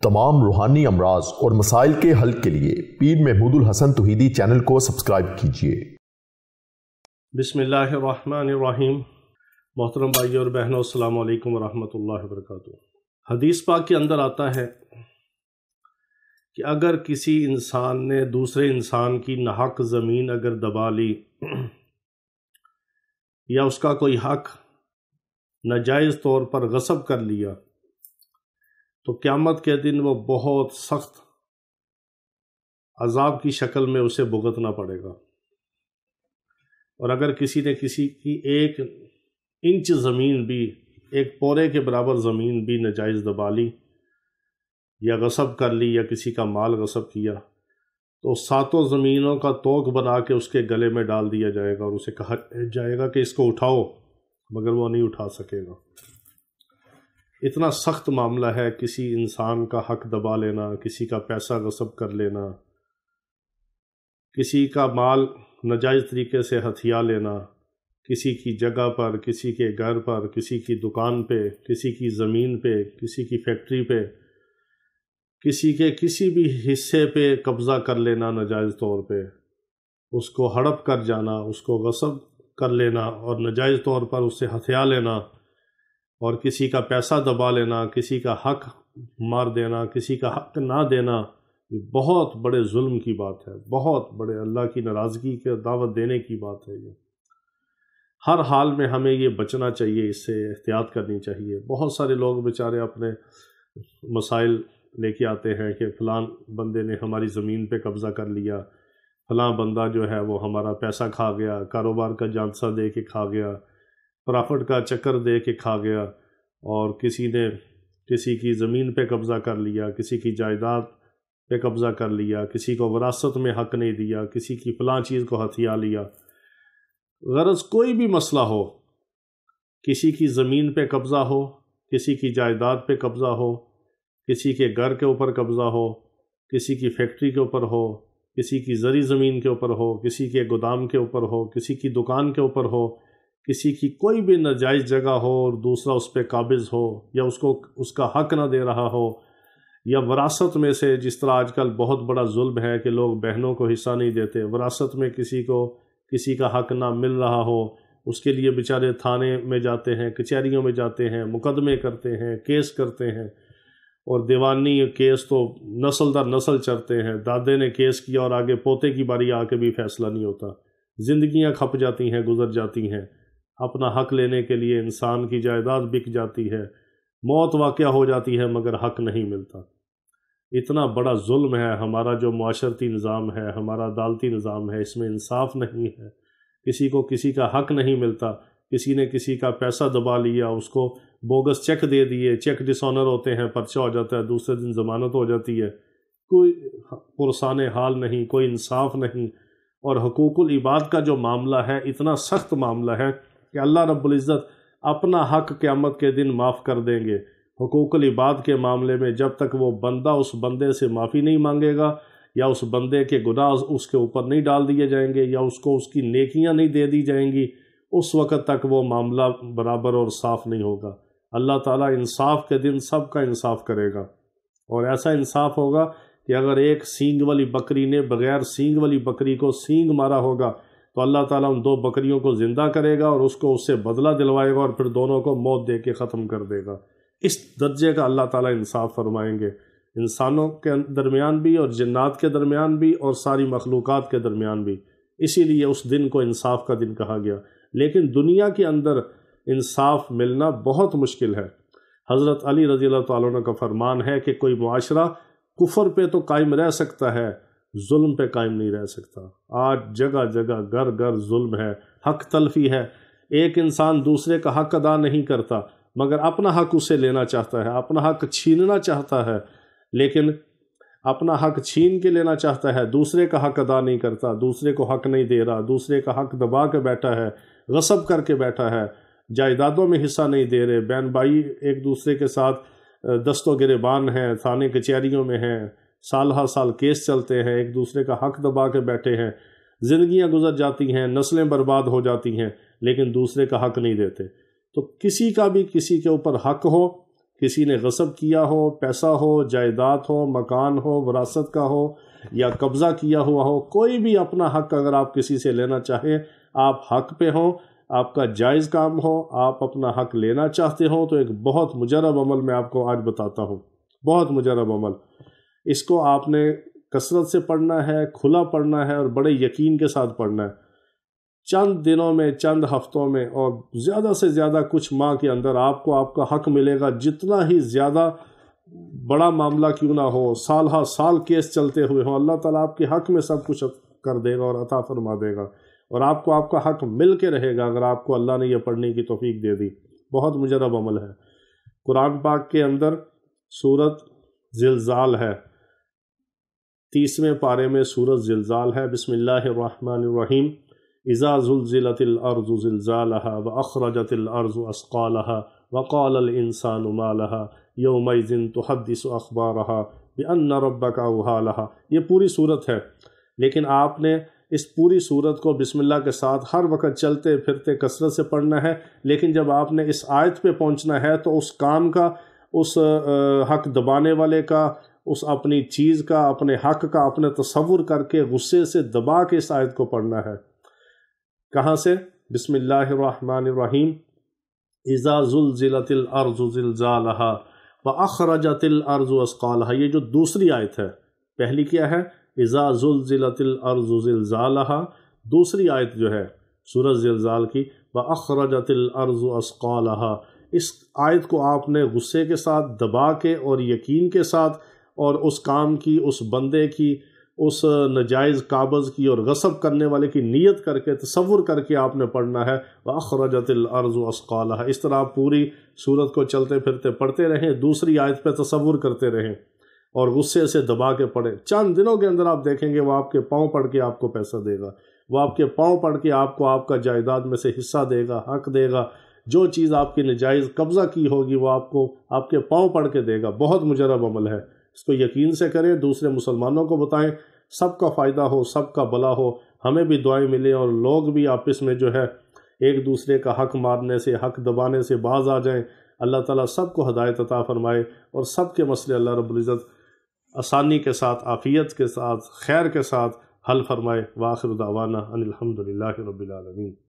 تمام روحانی امراض اور مسائل کے حل کے لیے پیر محمود الحسن توحیدی چینل کو سبسکرائب کیجئے۔ بسم اللہ الرحمن الرحیم۔ محترم بھائیوں اور بہنوں، السلام علیکم ورحمۃ اللہ وبرکاتہ۔ حدیث پاک کے اندر آتا ہے کہ اگر کسی انسان نے دوسرے انسان کی ناحق زمین اگر دبا لی یا اس کا کوئی حق ناجائز طور پر غصب کر لیا تو قیامت کے دن وہ بہت سخت عذاب کی شکل میں اسے بھگتنا پڑے گا۔ اور اگر کسی نے کسی کی 1 انچ زمین بھی، 1 پورے کے برابر زمین بھی ناجائز دبا لی یا غصب کر لی یا کسی کا مال غصب کیا تو 7 زمینوں کا توق بنا کے اس کے گلے میں ڈال دیا جائے گا اور اسے کہا جائے گا کہ اس کو اٹھاؤ، مگر وہ نہیں اٹھا سکے گا۔ اتنا سخت معاملہ ہے کسی انسان کا حق دبا لینا، کسی کا پیسہ غصب کر لینا، کسی کا مال ناجائز طریقے سے ہتھیا لینا، کسی کی جگہ پر، کسی کے گھر پر، کسی کی دکان پہ، کسی کی زمین پہ، کسی کی فیکٹری پہ، کسی کے کسی بھی حصے پہ قبضہ کر لینا ناجائز طور پہ، اس کو ہڑپ کر جانا، اس کو غصب کر لینا اور ناجائز طور پر اس سے ہتھیا لینا، اور کسی کا پیسہ دبا لینا، کسی کا حق مار دینا، کسی کا حق نہ دینا، یہ بہت بڑے ظلم کی بات ہے، بہت بڑے اللہ کی ناراضگی کے دعوت دینے کی بات ہے۔ یہ ہر حال میں ہمیں یہ بچنا چاہیے، اس سے احتیاط کرنی چاہیے۔ بہت سارے لوگ بیچارے اپنے مسائل لے کے آتے ہیں کہ فلاں بندے نے ہماری زمین پہ قبضہ کر لیا، فلاں بندہ جو ہے وہ ہمارا پیسہ کھا گیا، کاروبار کا جانسہ دے کے کھا گیا، پرافٹ کا چکر دے کے کھا گیا، اور کسی نے کسی کی زمین پہ قبضہ کر لیا، کسی کی جائیداد پہ قبضہ کر لیا، کسی کو وراثت میں حق نہیں دیا، کسی کی فلاں چیز کو ہتھیا لیا۔ غرض کوئی بھی مسئلہ ہو، کسی کی زمین پہ قبضہ ہو، کسی کی جائیداد پہ قبضہ ہو، کسی کے گھر کے اوپر قبضہ ہو، کسی کی فیکٹری کے اوپر ہو، کسی کی زرعی زمین کے اوپر ہو، کسی کے گودام کے اوپر ہو، کسی کی دکان کے اوپر ہو، کسی کی کوئی بھی ناجائز جگہ ہو اور دوسرا اس پہ قابض ہو یا اس کو اس کا حق نہ دے رہا ہو، یا وراثت میں سے جس طرح آج کل بہت بڑا ظلم ہے کہ لوگ بہنوں کو حصہ نہیں دیتے، وراثت میں کسی کو کسی کا حق نہ مل رہا ہو، اس کے لیے بیچارے تھانے میں جاتے ہیں، کچہریوں میں جاتے ہیں، مقدمے کرتے ہیں، کیس کرتے ہیں، اور دیوانی کیس تو نسل در نسل چلتے ہیں۔ دادے نے کیس کیا اور آگے پوتے کی باری آ کے بھی فیصلہ نہیں ہوتا، زندگیاں کھپ جاتی ہیں، گزر جاتی ہیں۔ اپنا حق لینے کے لیے انسان کی جائیداد بک جاتی ہے، موت واقع ہو جاتی ہے، مگر حق نہیں ملتا۔ اتنا بڑا ظلم ہے ہمارا جو معاشرتی نظام ہے، ہمارا عدالتی نظام ہے، اس میں انصاف نہیں ہے، کسی کو کسی کا حق نہیں ملتا۔ کسی نے کسی کا پیسہ دبا لیا، اس کو بوگس چیک دے دیے، چیک ڈس آنر ہوتے ہیں، پرچہ ہو جاتا ہے، دوسرے دن ضمانت ہو جاتی ہے، کوئی پرسان حال نہیں، کوئی انصاف نہیں۔ اور حقوق العباد کا جو معاملہ ہے اتنا سخت معاملہ ہے کہ اللہ رب العزت اپنا حق قیامت کے دن معاف کر دیں گے۔ حقوق العباد کے معاملے میں جب تک وہ بندہ اس بندے سے معافی نہیں مانگے گا، یا اس بندے کے گناہ اس کے اوپر نہیں ڈال دیے جائیں گے، یا اس کو اس کی نیکیاں نہیں دے دی جائیں گی، اس وقت تک وہ معاملہ برابر اور صاف نہیں ہوگا۔ اللہ تعالیٰ انصاف کے دن سب کا انصاف کرے گا، اور ایسا انصاف ہوگا کہ اگر ایک سینگ والی بکری نے بغیر سینگ والی بکری کو سینگ مارا ہوگا تو اللہ تعالیٰ ان 2 بکریوں کو زندہ کرے گا اور اس کو اس سے بدلہ دلوائے گا، اور پھر دونوں کو موت دے کے ختم کر دے گا۔ اس درجے کا اللہ تعالیٰ انصاف فرمائیں گے، انسانوں کے درمیان بھی اور جنات کے درمیان بھی اور ساری مخلوقات کے درمیان بھی۔ اسی لیے اس دن کو انصاف کا دن کہا گیا۔ لیکن دنیا کے اندر انصاف ملنا بہت مشکل ہے۔ حضرت علی رضی اللہ تعالیٰ عنہ کا فرمان ہے کہ کوئی معاشرہ کفر پہ تو قائم رہ سکتا ہے، ظلم پہ قائم نہیں رہ سکتا۔ آج جگہ جگہ گھر گھر ظلم ہے، حق تلفی ہے۔ ایک انسان دوسرے کا حق ادا نہیں کرتا، مگر اپنا حق اسے لینا چاہتا ہے، اپنا حق چھیننا چاہتا ہے، لیکن اپنا حق چھین کے لینا چاہتا ہے، دوسرے کا حق ادا نہیں کرتا، دوسرے کو حق نہیں دے رہا، دوسرے کا حق دبا کے بیٹھا ہے، غصب کر کے بیٹھا ہے، جائیدادوں میں حصہ نہیں دے رہے، بہن بھائی ایک دوسرے کے ساتھ دست و گریبان ہیں، تھانے کچہریوں میں ہیں، سال ہر سال کیس چلتے ہیں، ایک دوسرے کا حق دبا کے بیٹھے ہیں، زندگیاں گزر جاتی ہیں، نسلیں برباد ہو جاتی ہیں، لیکن دوسرے کا حق نہیں دیتے۔ تو کسی کا بھی کسی کے اوپر حق ہو کسی نے غصب کیا ہو، پیسہ ہو، جائیداد ہو، مکان ہو، وراثت کا ہو یا قبضہ کیا ہوا ہو، کوئی بھی اپنا حق اگر آپ کسی سے لینا چاہیں، آپ حق پہ ہوں، آپ کا جائز کام ہو، آپ اپنا حق لینا چاہتے ہو، تو ایک بہت مجرب عمل میں آپ کو آج بتاتا ہوں، بہت مجرب عمل۔ اس کو آپ نے کثرت سے پڑھنا ہے، کھلا پڑھنا ہے اور بڑے یقین کے ساتھ پڑھنا ہے۔ چند دنوں میں، چند ہفتوں میں اور زیادہ سے زیادہ کچھ ماہ کے اندر آپ کو آپ کا حق ملے گا، جتنا ہی زیادہ بڑا معاملہ کیوں نہ ہو، سال ہا سال کیس چلتے ہوئے ہوں، اللہ تعالیٰ آپ کے حق میں سب کچھ کر دے گا اور عطا فرما دے گا، اور آپ کو آپ کا حق مل کے رہے گا اگر آپ کو اللہ نے یہ پڑھنے کی توفیق دے دی۔ بہت مجرب عمل ہے۔ قرآن پاک کے اندر سورت زلزال ہے، 30ویں پارے میں سورت زلزال ہے۔ بسم اللہ الرحمن الرحیم۔ اذا زلزلت الارض زلزالها واخرجت الارض اثقالها وقال الانسان ما لها یومئذ تحدث اخبارها بان ربک اوحی لها۔ یہ پوری صورت ہے، لیکن آپ نے اس پوری صورت کو بسم اللہ کے ساتھ ہر وقت چلتے پھرتے کثرت سے پڑھنا ہے، لیکن جب آپ نے اس آیت پہ پہنچنا ہے تو اس کام کا، اس حق دبانے والے کا، اس اپنی چیز کا، اپنے حق کا اپنے تصور کر کے غصے سے دبا کے اس آیت کو پڑھنا ہے۔ کہاں سے؟ بسم اللہ الرحمن الرحیم۔ اذا زلزلت الارض زلزالها واخرجت الارض اثقالها، یہ جو دوسری آیت ہے، پہلی کیا ہے؟ اذا زلزلت الارض زلزالها، دوسری آیت جو ہے سورۃ زلزال کی، واخرجت الارض اثقالها، اس آیت کو آپ نے غصے کے ساتھ دبا کے اور یقین کے ساتھ اور اس کام کی، اس بندے کی، اس ناجائز قابض کی اور غصب کرنے والے کی نیت کر کے، تصور کر کے آپ نے پڑھنا ہے۔ وَأَخْرَجَتِ الْأَرْضُ أَثْقَالَهَا۔ اس طرح آپ پوری صورت کو چلتے پھرتے پڑھتے رہیں، دوسری آیت پہ تصور کرتے رہیں اور غصے سے دبا کے پڑھیں۔ چند دنوں کے اندر آپ دیکھیں گے وہ آپ کے پاؤں پڑھ کے آپ کو پیسہ دے گا، وہ آپ کے پاؤں پڑھ کے آپ کو آپ کا جائیداد میں سے حصہ دے گا، حق دے گا۔ جو چیز آپ کی ناجائز قبضہ کی ہوگی وہ آپ کو آپ کے پاؤں پڑھ کے دے گا۔ بہت مجرب عمل ہے، اس کو یقین سے کریں، دوسرے مسلمانوں کو بتائیں، سب کا فائدہ ہو، سب کا بھلا ہو، ہمیں بھی دعائیں ملیں اور لوگ بھی آپس میں جو ہے ایک دوسرے کا حق مارنے سے، حق دبانے سے باز آ جائیں۔ اللہ تعالیٰ سب کو ہدایت عطا فرمائے اور سب کے مسئلے اللہ رب العزت آسانی کے ساتھ، عافیت کے ساتھ، خیر کے ساتھ حل فرمائے۔ وآخر دعوانا ان الحمد للہ رب العالمین۔